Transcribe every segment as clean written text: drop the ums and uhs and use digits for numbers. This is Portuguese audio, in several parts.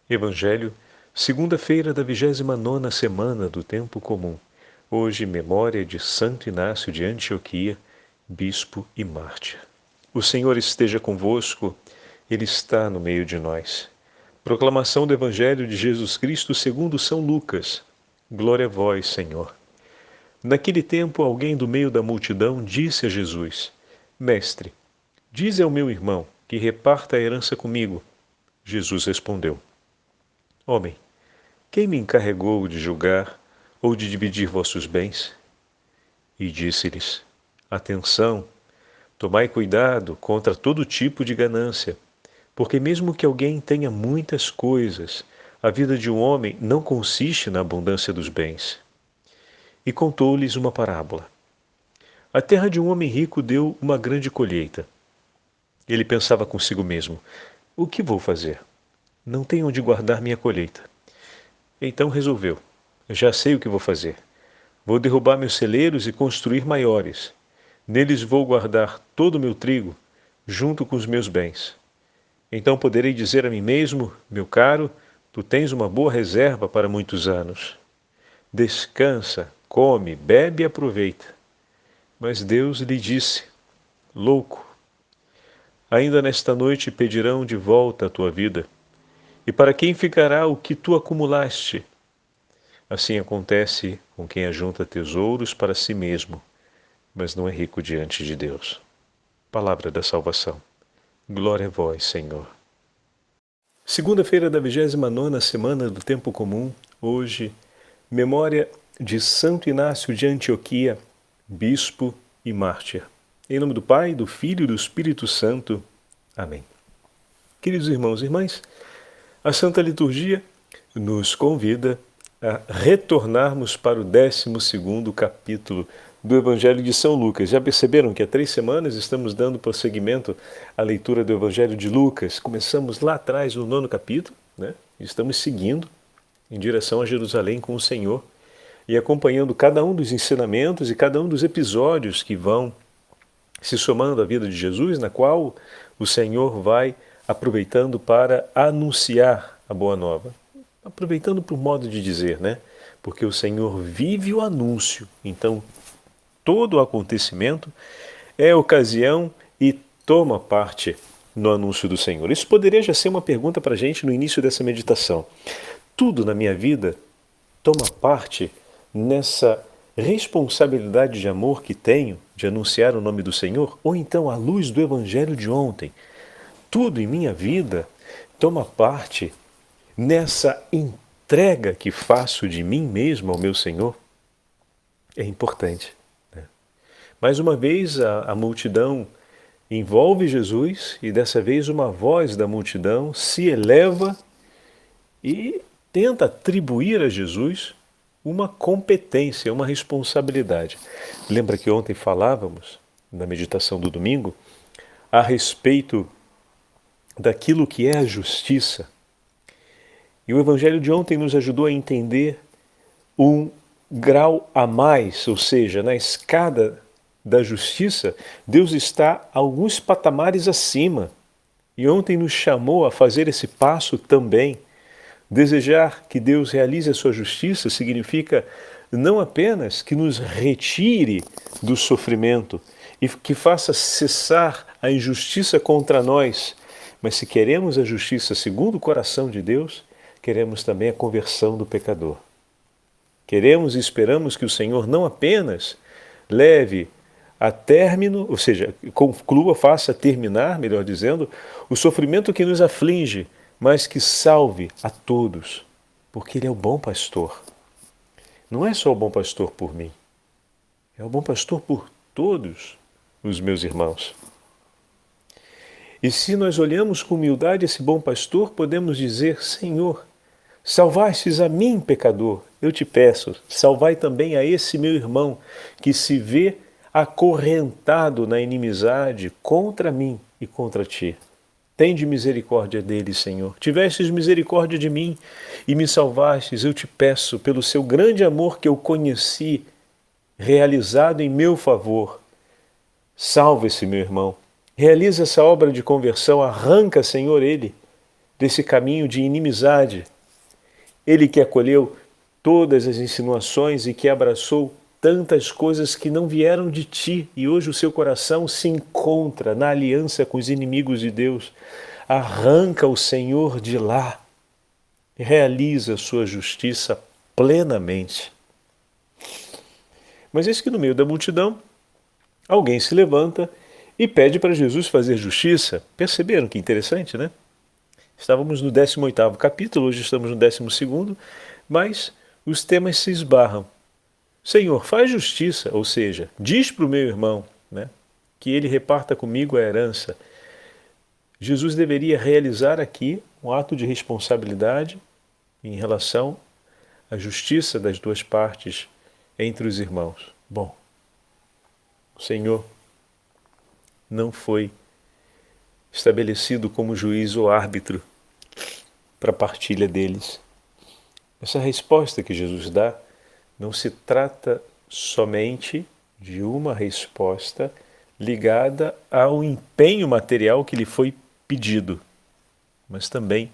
Evangelho, segunda-feira da 29ª semana do Tempo Comum. Hoje, memória de Santo Inácio de Antioquia, bispo e mártir. O Senhor esteja convosco, Ele está no meio de nós. Proclamação do Evangelho de Jesus Cristo segundo São Lucas. Glória a vós, Senhor. Naquele tempo, alguém do meio da multidão disse a Jesus: Mestre, dize ao meu irmão que reparta a herança comigo. Jesus respondeu: Homem, quem me encarregou de julgar ou de dividir vossos bens? E disse-lhes: Atenção, tomai cuidado contra todo tipo de ganância, porque mesmo que alguém tenha muitas coisas, a vida de um homem não consiste na abundância dos bens. E contou-lhes uma parábola. A terra de um homem rico deu uma grande colheita. Ele pensava consigo mesmo: o que vou fazer? Não tenho onde guardar minha colheita. Então resolveu: já sei o que vou fazer. Vou derrubar meus celeiros e construir maiores. Neles vou guardar todo o meu trigo, junto com os meus bens. Então poderei dizer a mim mesmo: meu caro, tu tens uma boa reserva para muitos anos. Descansa, come, bebe e aproveita. Mas Deus lhe disse: louco, ainda nesta noite pedirão de volta a tua vida. E para quem ficará o que tu acumulaste? Assim acontece com quem ajunta tesouros para si mesmo, mas não é rico diante de Deus. Palavra da salvação. Glória a vós, Senhor. Segunda-feira da 29ª semana do Tempo Comum. Hoje, memória de Santo Inácio de Antioquia, bispo e mártir. Em nome do Pai, do Filho e do Espírito Santo. Amém. Queridos irmãos e irmãs, a Santa Liturgia nos convida a retornarmos para o 12º capítulo do Evangelho de São Lucas. Já perceberam que há 3 semanas estamos dando prosseguimento à leitura do Evangelho de Lucas? Começamos lá atrás no 9º capítulo, né? Estamos seguindo em direção a Jerusalém com o Senhor e acompanhando cada um dos ensinamentos e cada um dos episódios que vão se somando à vida de Jesus, na qual o Senhor vai aproveitando para anunciar a Boa Nova. Aproveitando por modo de dizer, né? Porque o Senhor vive o anúncio. Então, todo o acontecimento é ocasião e toma parte no anúncio do Senhor. Isso poderia já ser uma pergunta para a gente no início dessa meditação. Tudo na minha vida toma parte nessa responsabilidade de amor que tenho de anunciar o nome do Senhor? Ou então, à luz do Evangelho de ontem, tudo em minha vida toma parte nessa entrega que faço de mim mesmo ao meu Senhor? É importante, né? Mais uma vez a multidão envolve Jesus e dessa vez uma voz da multidão se eleva e tenta atribuir a Jesus uma competência, uma responsabilidade. Lembra que ontem falávamos, na meditação do domingo, a respeito daquilo que é a justiça. E o Evangelho de ontem nos ajudou a entender um grau a mais, ou seja, na escada da justiça, Deus está alguns patamares acima. E ontem nos chamou a fazer esse passo também. Desejar que Deus realize a sua justiça significa não apenas que nos retire do sofrimento e que faça cessar a injustiça contra nós, mas se queremos a justiça segundo o coração de Deus, queremos também a conversão do pecador. Queremos e esperamos que o Senhor não apenas leve a término, ou seja, conclua, faça terminar, melhor dizendo, o sofrimento que nos aflige, mas que salve a todos, porque Ele é o bom pastor. Não é só o bom pastor por mim, é o bom pastor por todos os meus irmãos. E se nós olhamos com humildade esse bom pastor, podemos dizer: Senhor, salvastes a mim, pecador, eu te peço, salvai também a esse meu irmão que se vê acorrentado na inimizade contra mim e contra ti. Tende misericórdia dele, Senhor. Tivestes misericórdia de mim e me salvastes, eu te peço, pelo seu grande amor que eu conheci, realizado em meu favor. Salva esse meu irmão. Realiza essa obra de conversão, arranca, Senhor, ele desse caminho de inimizade. Ele que acolheu todas as insinuações e que abraçou tantas coisas que não vieram de ti, e hoje o seu coração se encontra na aliança com os inimigos de Deus. Arranca o Senhor de lá e realiza a sua justiça plenamente. Mas eis que no meio da multidão, alguém se levanta e pede para Jesus fazer justiça. Perceberam que interessante, né? Estávamos no 18º capítulo, hoje estamos no 12º, mas os temas se esbarram. Senhor, faz justiça, ou seja, diz para o meu irmão, né, que ele reparta comigo a herança. Jesus deveria realizar aqui um ato de responsabilidade em relação à justiça das duas partes entre os irmãos. Bom, o Senhor não foi estabelecido como juiz ou árbitro para a partilha deles. Essa resposta que Jesus dá não se trata somente de uma resposta ligada ao empenho material que lhe foi pedido, mas também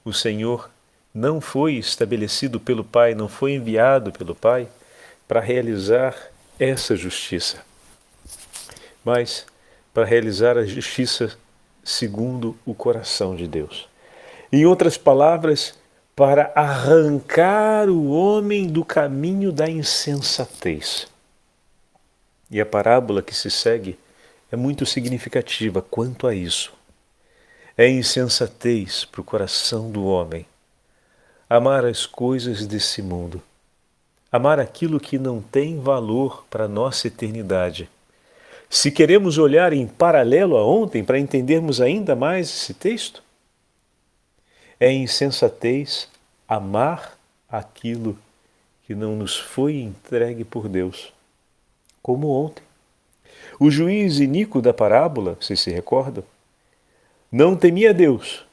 o Senhor não foi estabelecido pelo Pai, não foi enviado pelo Pai para realizar essa justiça, mas para realizar a justiça segundo o coração de Deus. Em outras palavras, para arrancar o homem do caminho da insensatez. E a parábola que se segue é muito significativa quanto a isso. É insensatez para o coração do homem amar as coisas desse mundo, amar aquilo que não tem valor para a nossa eternidade. Se queremos olhar em paralelo a ontem para entendermos ainda mais esse texto, é insensatez amar aquilo que não nos foi entregue por Deus, como ontem. O juiz iníquo da parábola, vocês se recordam, não temia Deus,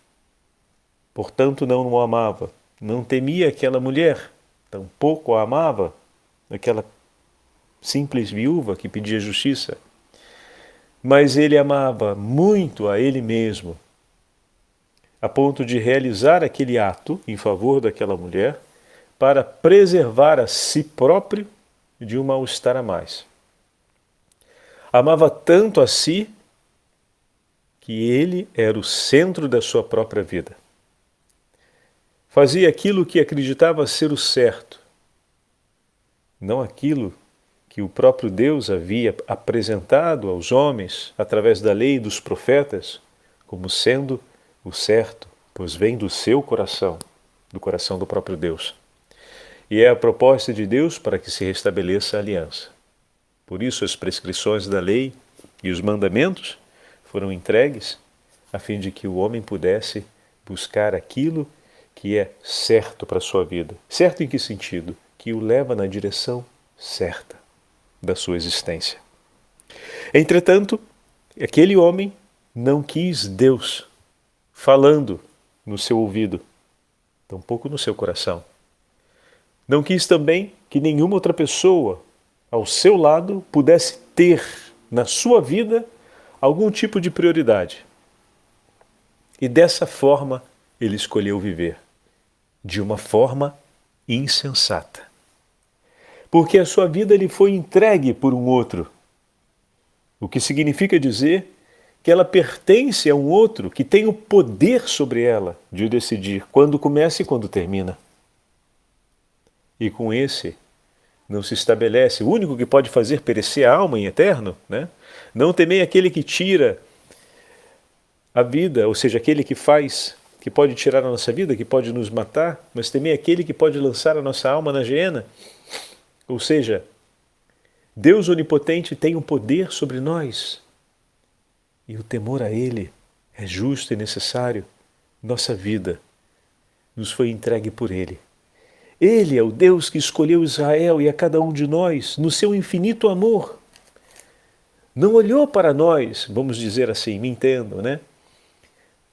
portanto não o amava. Não temia aquela mulher, tampouco a amava, aquela simples viúva que pedia justiça. Mas ele amava muito a ele mesmo, a ponto de realizar aquele ato em favor daquela mulher para preservar a si próprio de um mal-estar a mais. Amava tanto a si que ele era o centro da sua própria vida. Fazia aquilo que acreditava ser o certo, não aquilo que o próprio Deus havia apresentado aos homens através da lei e dos profetas como sendo o certo, pois vem do seu coração, do coração do próprio Deus. E é a proposta de Deus para que se restabeleça a aliança. Por isso as prescrições da lei e os mandamentos foram entregues a fim de que o homem pudesse buscar aquilo que é certo para a sua vida. Certo em que sentido? Que o leva na direção certa da sua existência. Entretanto, aquele homem não quis Deus falando no seu ouvido, tampouco no seu coração. Não quis também que nenhuma outra pessoa ao seu lado pudesse ter na sua vida algum tipo de prioridade. E dessa forma ele escolheu viver, de uma forma insensata. Porque a sua vida lhe foi entregue por um outro, o que significa dizer que ela pertence a um outro que tem o poder sobre ela de decidir quando começa e quando termina. E com esse não se estabelece, o único que pode fazer perecer a alma em eterno, né? Não temei aquele que tira a vida, ou seja, aquele que faz, que pode tirar a nossa vida, que pode nos matar, mas temei aquele que pode lançar a nossa alma na geena. Ou seja, Deus onipotente tem um poder sobre nós. E o temor a Ele é justo e necessário. Nossa vida nos foi entregue por Ele. Ele é o Deus que escolheu Israel e a cada um de nós no seu infinito amor. Não olhou para nós, vamos dizer assim, me entendam, né?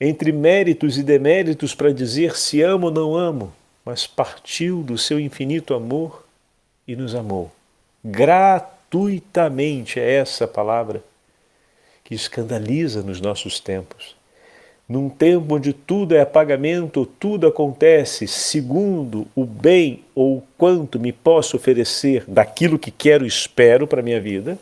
Entre méritos e deméritos para dizer se amo ou não amo, mas partiu do seu infinito amor e nos amou. Gratuitamente é essa palavra que escandaliza nos nossos tempos. num tempo onde tudo é apagamento, tudo acontece segundo o bem ou o quanto me posso oferecer daquilo que quero e espero para a minha vida,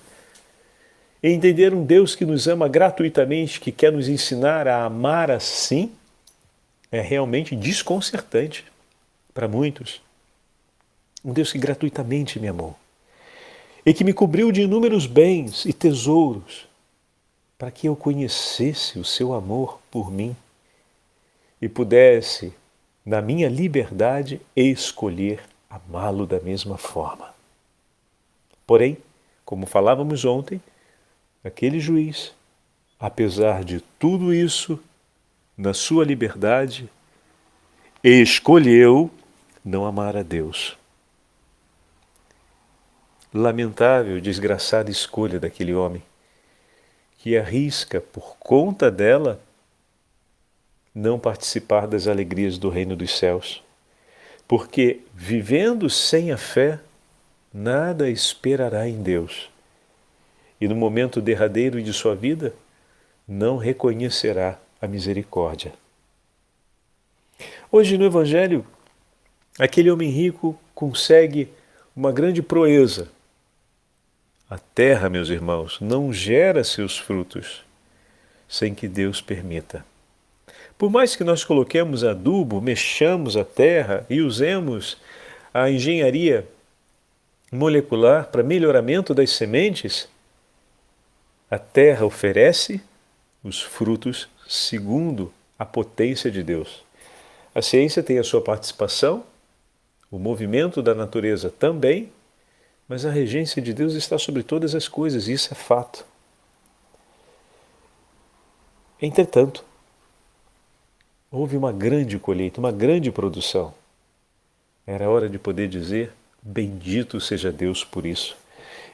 e entender um Deus que nos ama gratuitamente, que quer nos ensinar a amar assim, é realmente desconcertante para muitos. Um Deus que gratuitamente me amou e que me cobriu de inúmeros bens e tesouros para que eu conhecesse o seu amor por mim e pudesse, na minha liberdade, escolher amá-lo da mesma forma. Porém, como falávamos ontem, aquele juiz, apesar de tudo isso, na sua liberdade, escolheu não amar a Deus. Lamentável, desgraçada escolha daquele homem, que arrisca, por conta dela, não participar das alegrias do reino dos céus. Porque, vivendo sem a fé, nada esperará em Deus. E no momento derradeiro de sua vida, não reconhecerá a misericórdia. Hoje no Evangelho, aquele homem rico consegue uma grande proeza. A terra, meus irmãos, não gera seus frutos sem que Deus permita. Por mais que nós coloquemos adubo, mexamos a terra e usemos a engenharia molecular para melhoramento das sementes, a terra oferece os frutos segundo a potência de Deus. A ciência tem a sua participação, o movimento da natureza também, mas a regência de Deus está sobre todas as coisas, e isso é fato. Entretanto, houve uma grande colheita, uma grande produção. Era hora de poder dizer, bendito seja Deus por isso.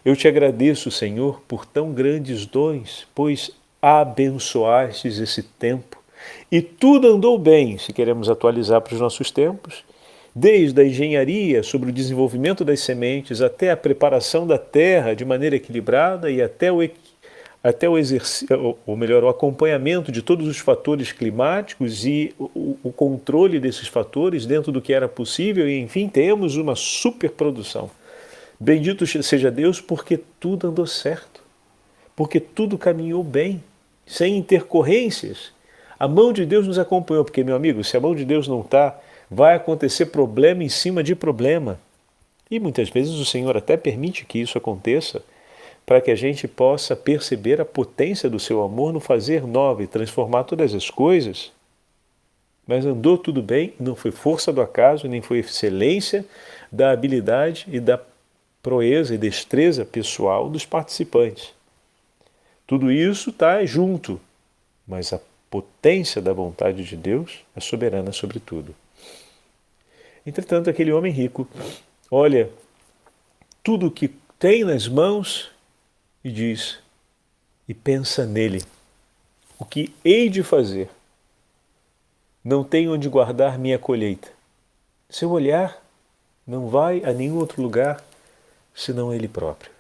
Eu te agradeço, Senhor, por tão grandes dons, pois abençoastes esse tempo. E tudo andou bem, se queremos atualizar para os nossos tempos, desde a engenharia sobre o desenvolvimento das sementes até a preparação da terra de maneira equilibrada e até o exercício, ou melhor, o acompanhamento de todos os fatores climáticos e o controle desses fatores dentro do que era possível e, enfim, temos uma superprodução. Bendito seja Deus porque tudo andou certo, porque tudo caminhou bem, sem intercorrências. A mão de Deus nos acompanhou, porque, meu amigo, se a mão de Deus não está, vai acontecer problema em cima de problema. E muitas vezes o Senhor até permite que isso aconteça, para que a gente possa perceber a potência do seu amor no fazer nova e transformar todas as coisas. Mas andou tudo bem, não foi força do acaso, nem foi excelência da habilidade e da proeza e destreza pessoal dos participantes. Tudo isso está junto, mas a potência da vontade de Deus é soberana sobre tudo. Entretanto, aquele homem rico olha tudo o que tem nas mãos e diz, e pensa nele, o que hei de fazer? Não tenho onde guardar minha colheita. Seu olhar não vai a nenhum outro lugar senão ele próprio.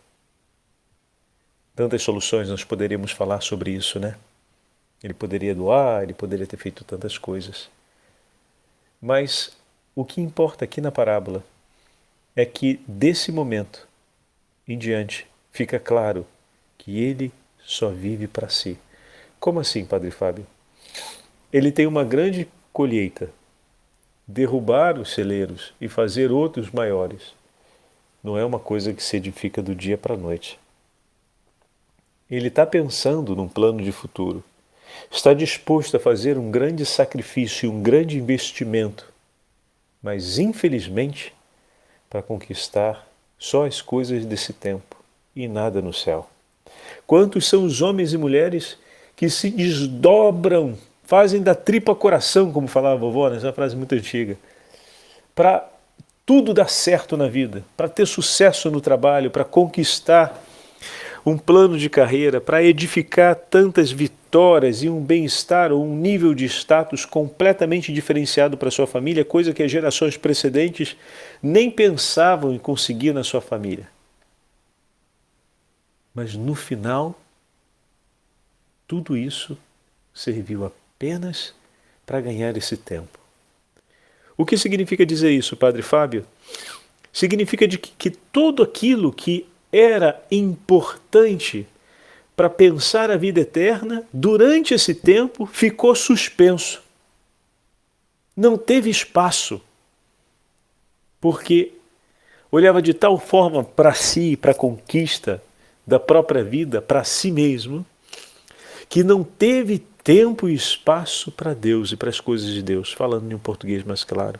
Tantas soluções nós poderíamos falar sobre isso, né? Ele poderia doar, ele poderia ter feito tantas coisas. Mas o que importa aqui na parábola é que desse momento em diante fica claro que ele só vive para si. Como assim, Padre Fábio? Ele tem uma grande colheita. Derrubar os celeiros e fazer outros maiores não é uma coisa que se edifica do dia para a noite. Ele está pensando num plano de futuro. Está disposto a fazer um grande sacrifício e um grande investimento, mas infelizmente para conquistar só as coisas desse tempo e nada no céu. Quantos são os homens e mulheres que se desdobram, fazem da tripa coração, como falava a vovó, essa frase muito antiga, para tudo dar certo na vida, para ter sucesso no trabalho, para conquistar um plano de carreira, para edificar tantas vitórias e um bem-estar ou um nível de status completamente diferenciado para sua família, coisa que as gerações precedentes nem pensavam em conseguir na sua família. Mas no final, tudo isso serviu apenas para ganhar esse tempo. O que significa dizer isso, Padre Fábio? Significa que tudo aquilo que era importante para pensar a vida eterna, durante esse tempo ficou suspenso. Não teve espaço, porque olhava de tal forma para si, para a conquista da própria vida, para si mesmo, que não teve tempo e espaço para Deus e para as coisas de Deus, falando em um português mais claro.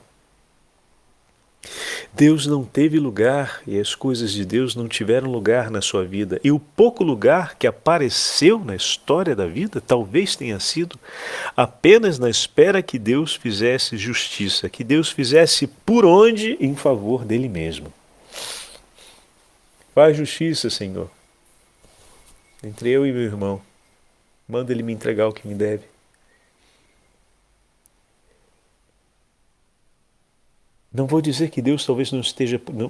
Deus não teve lugar e as coisas de Deus não tiveram lugar na sua vida. E o pouco lugar que apareceu na história da vida talvez tenha sido apenas na espera que Deus fizesse justiça, que Deus fizesse por onde em favor dele mesmo. Faz justiça, Senhor, entre eu e meu irmão. Manda ele me entregar o que me deve. Não vou dizer que Deus talvez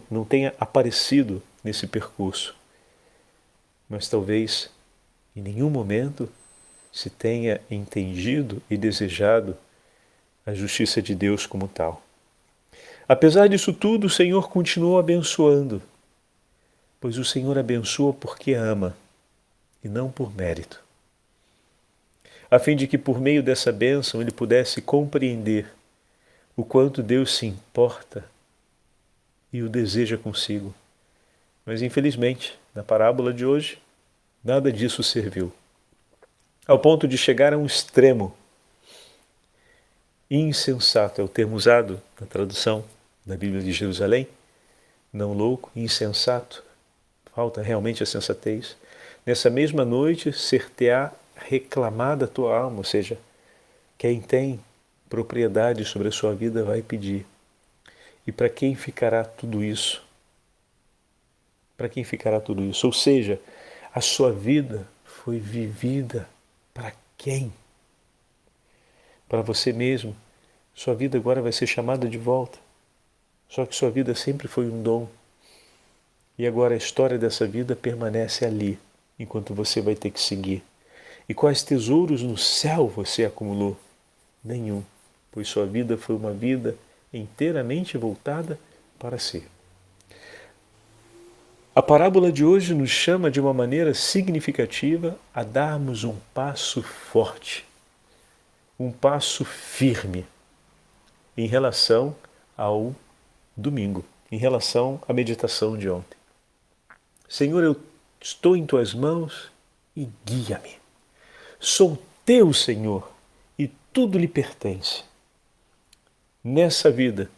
não tenha aparecido nesse percurso, mas talvez em nenhum momento se tenha entendido e desejado a justiça de Deus como tal. Apesar disso tudo, o Senhor continuou abençoando, pois o Senhor abençoa porque ama e não por mérito, a fim de que por meio dessa bênção ele pudesse compreender o quanto Deus se importa e o deseja consigo. Mas infelizmente, na parábola de hoje, nada disso serviu. Ao ponto de chegar a um extremo. Insensato é o termo usado na tradução da Bíblia de Jerusalém. Não louco, insensato. Falta realmente a sensatez. Nessa mesma noite, ser-te-á reclamada a tua alma, ou seja, quem tem propriedade sobre a sua vida vai pedir. E para quem ficará tudo isso? Para quem ficará tudo isso? Ou seja, a sua vida foi vivida para quem? Para você mesmo. Sua vida agora vai ser chamada de volta. Só que sua vida sempre foi um dom. E agora a história dessa vida permanece ali, enquanto você vai ter que seguir. E quais tesouros no céu você acumulou? Nenhum, pois sua vida foi uma vida inteiramente voltada para si. A parábola de hoje nos chama de uma maneira significativa a darmos um passo forte, um passo firme em relação ao domingo, em relação à meditação de ontem. Senhor, eu estou em tuas mãos e guia-me. Sou teu, Senhor, e tudo lhe pertence. Nessa vida,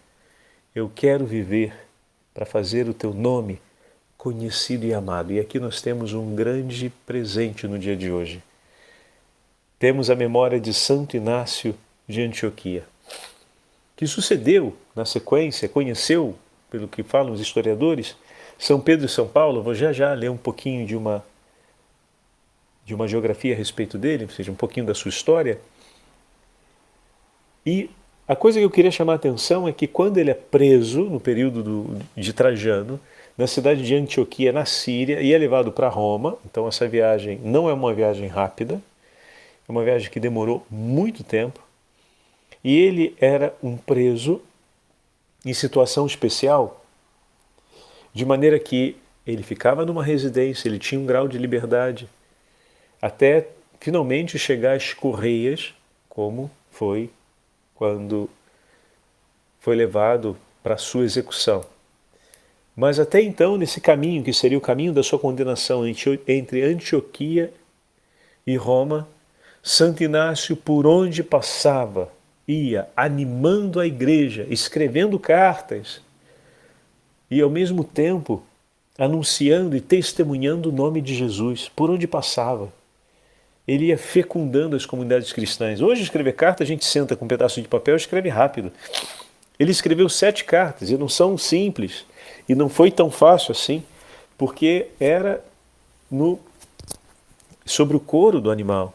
eu quero viver para fazer o teu nome conhecido e amado. E aqui nós temos um grande presente no dia de hoje. Temos a memória de Santo Inácio de Antioquia, que sucedeu na sequência, conheceu, pelo que falam os historiadores, São Pedro e São Paulo. Vou já ler um pouquinho de uma geografia a respeito dele, ou seja, um pouquinho da sua história. E a coisa que eu queria chamar a atenção é que quando ele é preso, no período de Trajano, na cidade de Antioquia, na Síria, e é levado para Roma, então essa viagem não é uma viagem rápida, é uma viagem que demorou muito tempo, e ele era um preso em situação especial, de maneira que ele ficava numa residência, ele tinha um grau de liberdade, até finalmente chegar às Correias, como foi quando foi levado para a sua execução. Mas até então, nesse caminho, que seria o caminho da sua condenação entre Antioquia e Roma, Santo Inácio, por onde passava, ia animando a igreja, escrevendo cartas e, ao mesmo tempo, anunciando e testemunhando o nome de Jesus, por onde passava. Ele ia fecundando as comunidades cristãs. Hoje, escrever carta, a gente senta com um pedaço de papel e escreve rápido. Ele escreveu 7 cartas, e não são simples, e não foi tão fácil assim, porque era sobre o couro do animal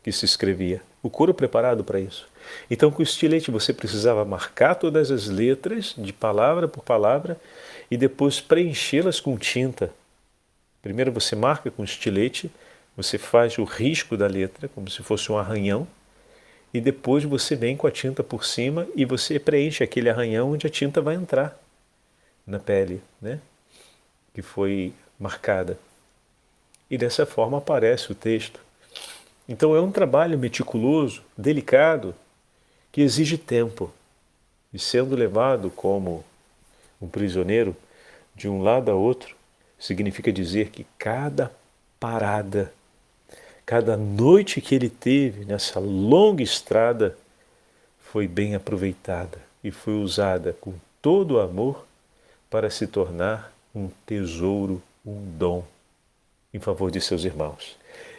que se escrevia, o couro preparado para isso. Então, com o estilete você precisava marcar todas as letras, de palavra por palavra, e depois preenchê-las com tinta. Primeiro você marca com estilete, você faz o risco da letra, como se fosse um arranhão, e depois você vem com a tinta por cima e você preenche aquele arranhão onde a tinta vai entrar na pele, né? Que foi marcada. E dessa forma aparece o texto. Então é um trabalho meticuloso, delicado, que exige tempo. E sendo levado como um prisioneiro de um lado a outro, significa dizer que cada parada, cada noite que ele teve nessa longa estrada foi bem aproveitada e foi usada com todo o amor para se tornar um tesouro, um dom em favor de seus irmãos.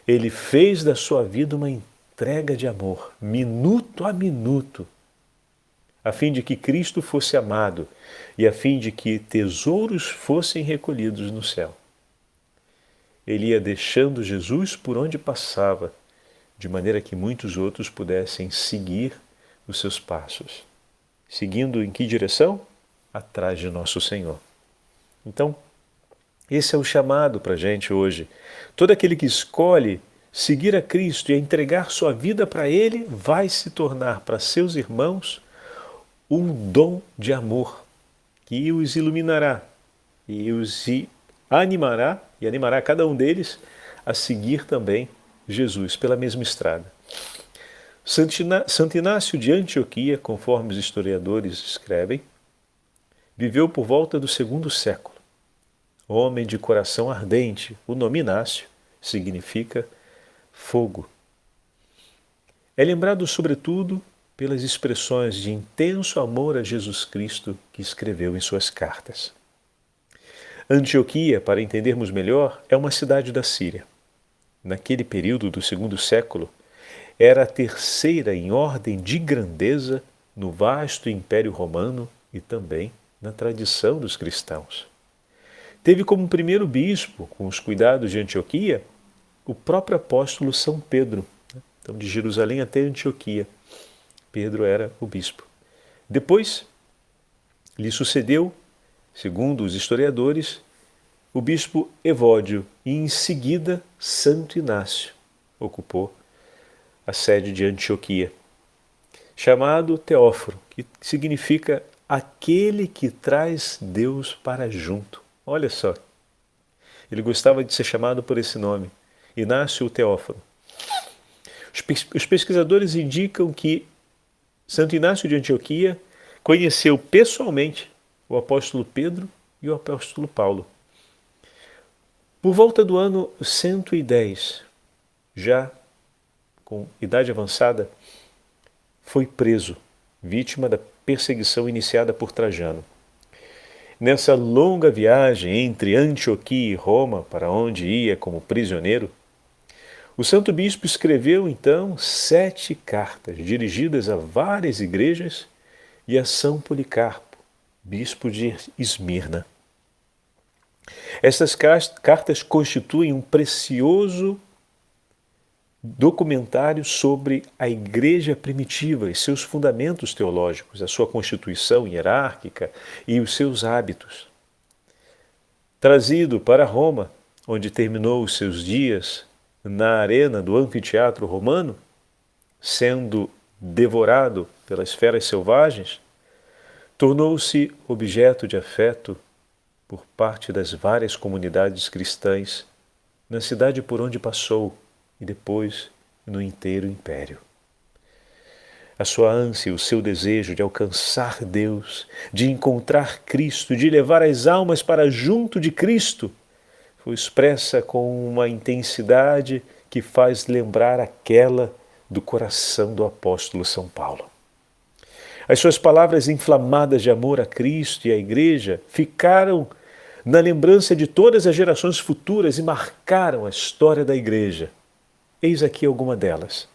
Ele fez da sua vida uma entrega de amor, minuto a minuto, a fim de que Cristo fosse amado e a fim de que tesouros fossem recolhidos no céu. Ele ia deixando Jesus por onde passava, de maneira que muitos outros pudessem seguir os seus passos. Seguindo em que direção? Atrás de nosso Senhor. Então, esse é o chamado para a gente hoje. Todo aquele que escolhe seguir a Cristo e entregar sua vida para Ele vai se tornar para seus irmãos um dom de amor que os iluminará e os animará e animará cada um deles a seguir também Jesus pela mesma estrada. Santo Inácio de Antioquia, conforme os historiadores escrevem, viveu por volta do segundo século. Homem de coração ardente, o nome Inácio significa fogo. É lembrado sobretudo pelas expressões de intenso amor a Jesus Cristo que escreveu em suas cartas. Antioquia, para entendermos melhor, é uma cidade da Síria. Naquele período do segundo século, era a terceira em ordem de grandeza no vasto Império Romano e também na tradição dos cristãos. Teve como primeiro bispo, com os cuidados de Antioquia, o próprio apóstolo São Pedro. Então, de Jerusalém até Antioquia, Pedro era o bispo. Depois, lhe sucedeu, segundo os historiadores, o bispo Evódio e, em seguida, Santo Inácio ocupou a sede de Antioquia, chamado Teóforo, que significa aquele que traz Deus para junto. Olha só, ele gostava de ser chamado por esse nome, Inácio Teóforo. Os pesquisadores indicam que Santo Inácio de Antioquia conheceu pessoalmente o apóstolo Pedro e o apóstolo Paulo. Por volta do ano 110, já com idade avançada, foi preso, vítima da perseguição iniciada por Trajano. Nessa longa viagem entre Antioquia e Roma, para onde ia como prisioneiro, o santo bispo escreveu então 7 cartas dirigidas a várias igrejas e a São Policarpo, bispo de Esmirna. Essas cartas constituem um precioso documentário sobre a igreja primitiva e seus fundamentos teológicos, a sua constituição hierárquica e os seus hábitos. Trazido para Roma, onde terminou os seus dias na arena do anfiteatro romano, sendo devorado pelas feras selvagens, tornou-se objeto de afeto por parte das várias comunidades cristãs na cidade por onde passou e depois no inteiro império. A sua ânsia, o seu desejo de alcançar Deus, de encontrar Cristo, de levar as almas para junto de Cristo, foi expressa com uma intensidade que faz lembrar aquela do coração do apóstolo São Paulo. As suas palavras inflamadas de amor a Cristo e à Igreja ficaram na lembrança de todas as gerações futuras e marcaram a história da Igreja. Eis aqui algumas delas.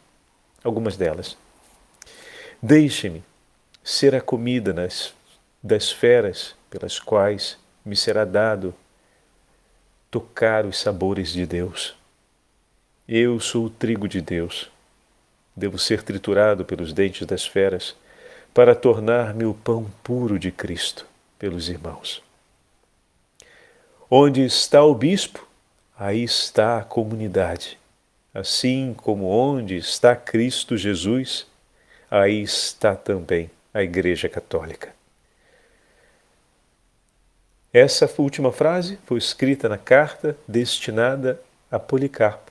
Deixe-me ser a comida das feras pelas quais me será dado tocar os sabores de Deus. Eu sou o trigo de Deus. Devo ser triturado pelos dentes das feras para tornar-me o pão puro de Cristo pelos irmãos. Onde está o bispo, aí está a comunidade. Assim como onde está Cristo Jesus, aí está também a Igreja Católica. Essa última frase foi escrita na carta destinada a Policarpo,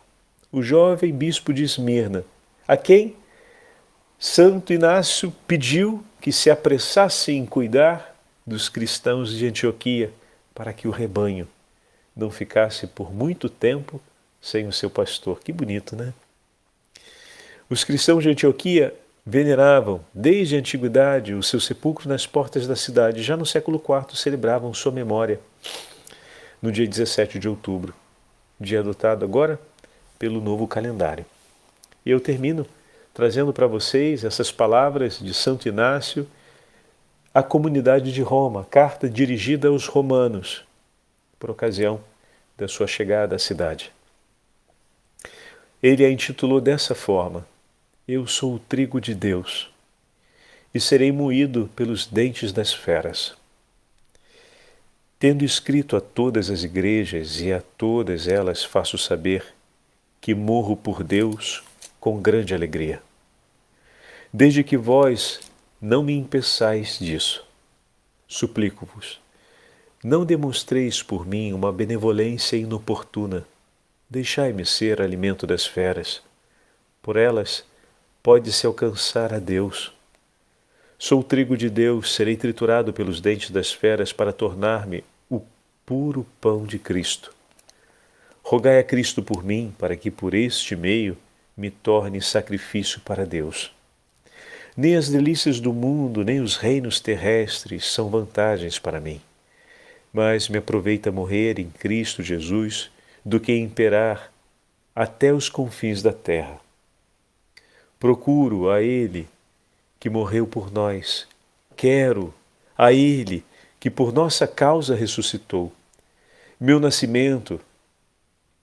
o jovem bispo de Esmirna, a quem Santo Inácio pediu que se apressasse em cuidar dos cristãos de Antioquia, para que o rebanho não ficasse por muito tempo sem o seu pastor. Que bonito, né? Os cristãos de Antioquia veneravam, desde a antiguidade, o seu sepulcro nas portas da cidade. Já no século IV celebravam sua memória, no dia 17 de outubro, dia adotado agora pelo novo calendário. E eu termino trazendo para vocês essas palavras de Santo Inácio à comunidade de Roma, carta dirigida aos romanos, por ocasião da sua chegada à cidade. Ele a intitulou dessa forma: Eu sou o trigo de Deus, e serei moído pelos dentes das feras. Tendo escrito a todas as igrejas e a todas elas faço saber que morro por Deus com grande alegria. Desde que vós não me impeçais disso, suplico-vos, não demonstreis por mim uma benevolência inoportuna, deixai-me ser alimento das feras, por elas pode-se alcançar a Deus. Sou o trigo de Deus, serei triturado pelos dentes das feras para tornar-me o puro pão de Cristo. Rogai a Cristo por mim, para que por este meio me torne sacrifício para Deus. Nem as delícias do mundo, nem os reinos terrestres são vantagens para mim, mas me aproveita morrer em Cristo Jesus do que imperar até os confins da terra. Procuro a Ele que morreu por nós, quero a Ele que por nossa causa ressuscitou. Meu nascimento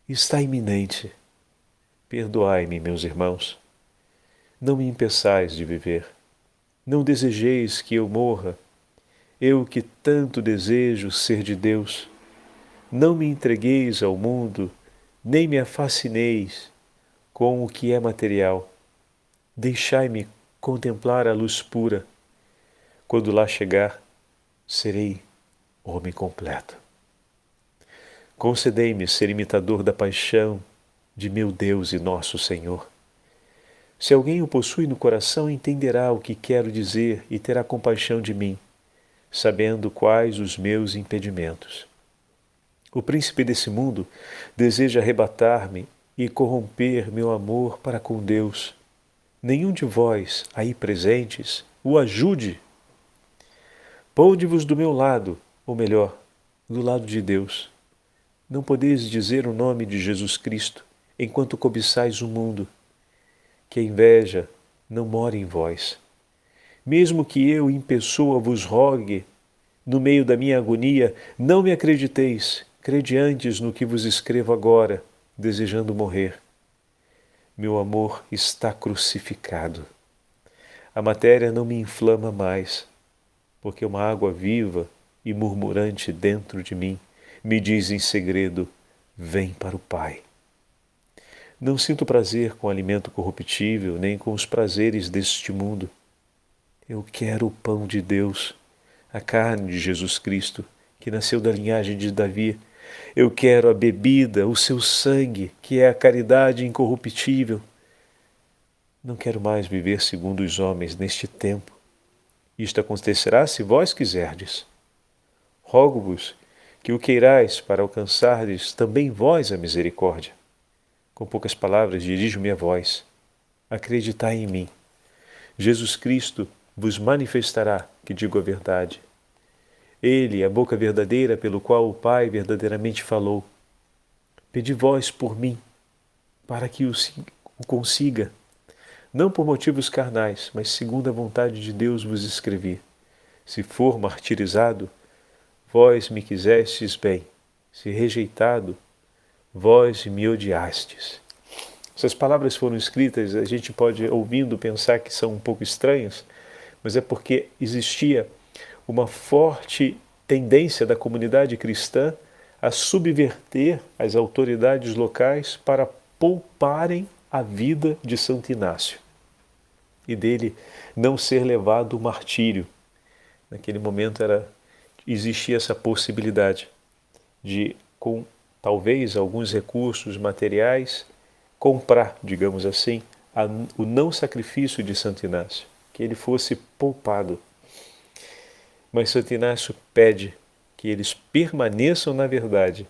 está iminente. Perdoai-me, meus irmãos. Não me impeçais de viver. Não desejeis que eu morra, eu que tanto desejo ser de Deus. Não me entregueis ao mundo, nem me fascineis com o que é material. Deixai-me contemplar a luz pura. Quando lá chegar, serei homem completo. Concedei-me ser imitador da paixão de meu Deus e nosso Senhor. Se alguém o possui no coração, entenderá o que quero dizer e terá compaixão de mim, sabendo quais os meus impedimentos. O príncipe desse mundo deseja arrebatar-me e corromper meu amor para com Deus. Nenhum de vós, aí presentes, o ajude. Ponde-vos do meu lado, ou melhor, do lado de Deus. Não podeis dizer o nome de Jesus Cristo, enquanto cobiçais o mundo. Que a inveja não more em vós. Mesmo que eu em pessoa vos rogue, no meio da minha agonia, não me acrediteis, crede antes no que vos escrevo agora, desejando morrer. Meu amor está crucificado. A matéria não me inflama mais, porque uma água viva e murmurante dentro de mim me diz em segredo: vem para o Pai. Não sinto prazer com o alimento corruptível, nem com os prazeres deste mundo. Eu quero o pão de Deus, a carne de Jesus Cristo, que nasceu da linhagem de Davi. Eu quero a bebida, o seu sangue, que é a caridade incorruptível. Não quero mais viver segundo os homens neste tempo. Isto acontecerá se vós quiserdes. Rogo-vos que o queirais para alcançardes também vós a misericórdia. Com poucas palavras, dirijo-me a vós. Acreditai em mim. Jesus Cristo vos manifestará que digo a verdade. Ele, a boca verdadeira pelo qual o Pai verdadeiramente falou. Pedi vós por mim, para que o consiga. Não por motivos carnais, mas segundo a vontade de Deus vos escrevi. Se for martirizado, vós me quisestes bem. Se rejeitado, vós me odiastes. Essas palavras foram escritas, a gente pode, ouvindo, pensar que são um pouco estranhas, mas é porque existia uma forte tendência da comunidade cristã a subverter as autoridades locais para pouparem a vida de Santo Inácio. e dele não ser levado ao martírio. Naquele momento existia essa possibilidade de, com talvez alguns recursos materiais, comprar, digamos assim, o não sacrifício de Santo Inácio, que ele fosse poupado. Mas Santo Inácio pede que eles permaneçam na verdade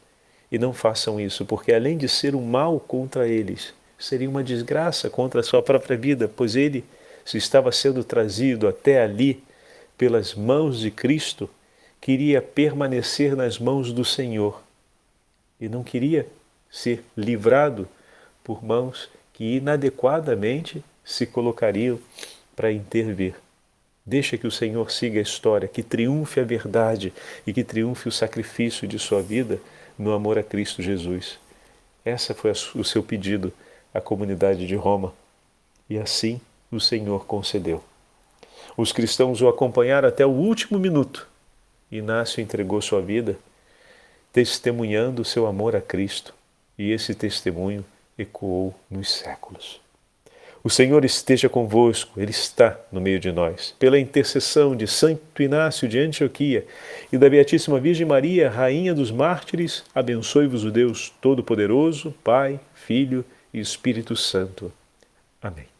e não façam isso, porque além de ser um mal contra eles, seria uma desgraça contra a sua própria vida, pois ele, se estava sendo trazido até ali pelas mãos de Cristo, queria permanecer nas mãos do Senhor e não queria ser livrado por mãos que inadequadamente se colocariam para intervir. Deixa que o Senhor siga a história, que triunfe a verdade e que triunfe o sacrifício de sua vida no amor a Cristo Jesus. Essa foi o seu pedido à comunidade de Roma. E assim o Senhor concedeu. Os cristãos o acompanharam até o último minuto. Inácio entregou sua vida, testemunhando o seu amor a Cristo, e esse testemunho ecoou nos séculos. O Senhor esteja convosco, Ele está no meio de nós. Pela intercessão de Santo Inácio de Antioquia e da Beatíssima Virgem Maria, Rainha dos Mártires, abençoe-vos o Deus Todo-Poderoso, Pai, Filho e Espírito Santo. Amém.